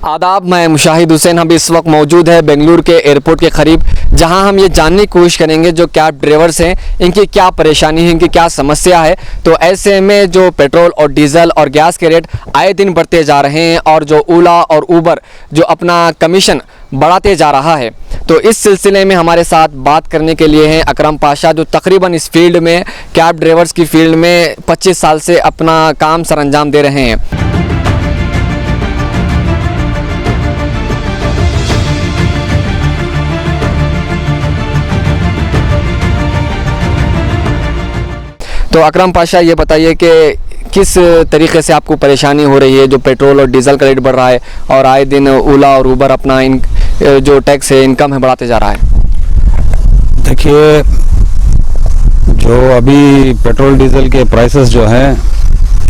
आदाब, मैं मुशाहिद हुसैन। हम इस वक्त मौजूद है बेंगलुरु के एयरपोर्ट के करीब, जहां हम ये जानने की कोशिश करेंगे जो कैब ड्राइवर्स हैं इनकी क्या परेशानी है, इनकी क्या समस्या है। तो ऐसे में जो पेट्रोल और डीजल और गैस के रेट आए दिन बढ़ते जा रहे हैं और जो ओला और ऊबर जो अपना कमीशन बढ़ाते जा रहा है, तो इस सिलसिले में हमारे साथ बात करने के लिए हैं अकरम पाशा, जो तकरीबन इस फील्ड में कैब ड्राइवर्स की फील्ड में 25 साल से अपना काम सर अंजाम दे रहे हैं। तो अकरम पाशा, ये बताइए कि किस तरीके से आपको परेशानी हो रही है, जो पेट्रोल और डीजल का रेट बढ़ रहा है और आए दिन ओला और ऊबर अपना जो टैक्स है, इनकम है, बढ़ाते जा रहा है। देखिए, जो अभी पेट्रोल डीजल के प्राइसेस जो हैं,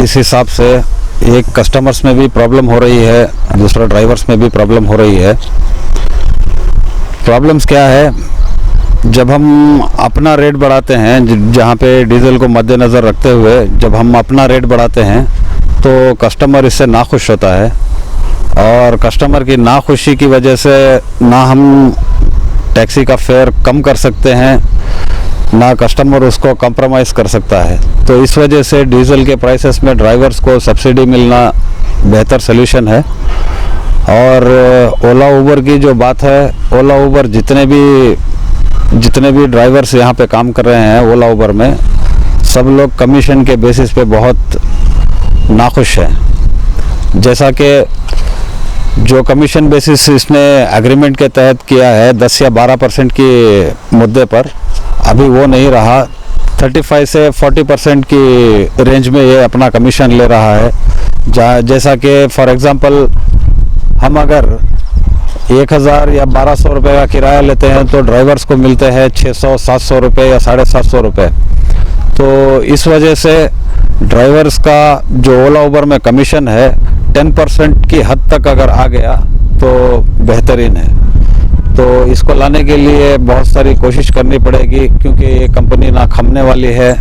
इस हिसाब से एक कस्टमर्स में भी प्रॉब्लम हो रही है, दूसरा ड्राइवर्स में भी प्रॉब्लम हो रही है। प्रॉब्लम्स क्या है, जब हम अपना रेट बढ़ाते हैं, जहाँ पे डीजल को मद्देनज़र रखते हुए जब हम अपना रेट बढ़ाते हैं तो कस्टमर इससे नाखुश होता है, और कस्टमर की नाखुशी की वजह से ना हम टैक्सी का फेयर कम कर सकते हैं, ना कस्टमर उसको कंप्रोमाइज़ कर सकता है। तो इस वजह से डीजल के प्राइसेस में ड्राइवर्स को सब्सिडी मिलना बेहतर सल्यूशन है। और ओला ऊबर की जो बात है, ओला ऊबर जितने भी ड्राइवर्स यहाँ पे काम कर रहे हैं ओला ऊबर में, सब लोग कमीशन के बेसिस पे बहुत नाखुश हैं। जैसा कि जो कमीशन बेसिस इसने एग्रीमेंट के तहत किया है 10 या 12% के मुद्दे पर, अभी वो नहीं रहा। 35 से 40% की रेंज में ये अपना कमीशन ले रहा है। जैसा कि फॉर एग्ज़ाम्पल, हम अगर 1000 या 1200 रुपये का किराया लेते हैं तो ड्राइवर्स को मिलते हैं 600-700 रुपये या 750 रुपये। तो इस वजह से ड्राइवर्स का जो ओला ऊबर में कमीशन है 10% की हद तक अगर आ गया तो बेहतरीन है। तो इसको लाने के लिए बहुत सारी कोशिश करनी पड़ेगी, क्योंकि ये कंपनी ना खमने वाली है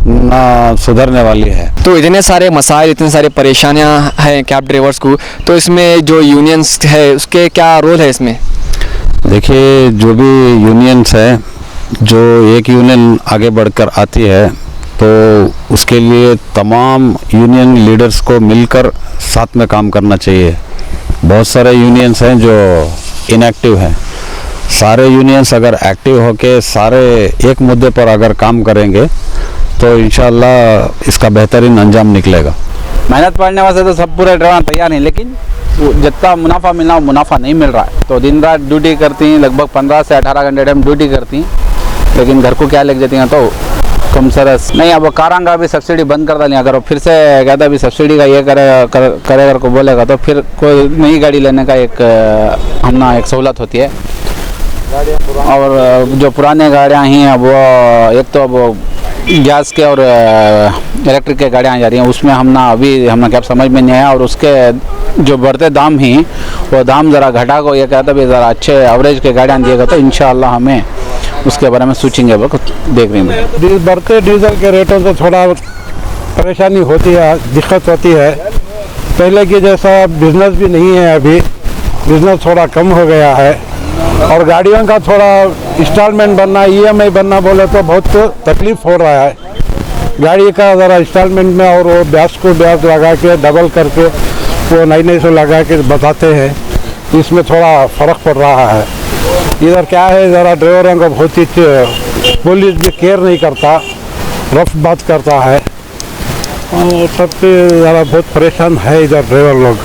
ना सुधरने वाली है। तो इतने सारे मसाइल, इतनी सारी परेशानियां हैं कैब ड्राइवर्स को, तो इसमें जो यूनियंस है उसके क्या रोल है इसमें? देखिए, जो भी यूनियंस है, जो एक यूनियन आगे बढ़कर आती है तो उसके लिए तमाम यूनियन लीडर्स को मिलकर साथ में काम करना चाहिए। बहुत सारे यूनियंस हैं जो इनएक्टिव हैं। सारे यूनियंस अगर एक्टिव होके सारे एक मुद्दे पर अगर काम करेंगे तो इंशाल्लाह इसका बेहतरीन अंजाम निकलेगा। मेहनत पड़ने वाले तो सब पूरे ड्राइवर तैयार हैं, लेकिन जितना मुनाफा मिलना वो मुनाफा नहीं मिल रहा है। तो दिन रात ड्यूटी करती हैं, लगभग 15 से 18 घंटे टाइम ड्यूटी करती हैं, लेकिन घर को क्या लेके जाती हैं तो कम सरस नहीं। अब कारां का भी सब्सिडी बंद कर डाली, अगर फिर से कहता भी सब्सिडी का ये करेगा को बोलेगा तो फिर कोई नई गाड़ी लेने का एक हमना एक सहूलत होती है। और जो पुराने गाड़ियाँ हैं वो एक तो अब गैस के और इलेक्ट्रिक के गाड़ियाँ जा रही हैं, उसमें हमने क्या समझ में नहीं आया। और उसके जो बढ़ते दाम हैं वो दाम ज़रा घटा को ये कहता भी ज़रा अच्छे एवरेज के गाड़ियाँ दिएगा तो इंशाल्लाह हमें उसके बारे में सोचेंगे, वो देख रहे हैं। बढ़ते डीजल के रेटों से थोड़ा परेशानी होती है, दिक्कत होती है। पहले की जैसा बिजनेस भी नहीं है, अभी बिजनेस थोड़ा कम हो गया है। और गाड़ियों का थोड़ा इंस्टॉलमेंट बनना, EMI बनना बोले तो बहुत तकलीफ हो रहा है। गाड़ी का ज़रा इंस्टॉलमेंट में और वो ब्याज लगा के डबल करके वो नई से लगा के बताते हैं, इसमें थोड़ा फ़र्क पड़ रहा है। इधर क्या है, ज़रा ड्राइवरों को बहुत ही पुलिस भी केयर नहीं करता, रफ बात करता है, और सबसे ज़रा बहुत परेशान है इधर ड्राइवर लोग।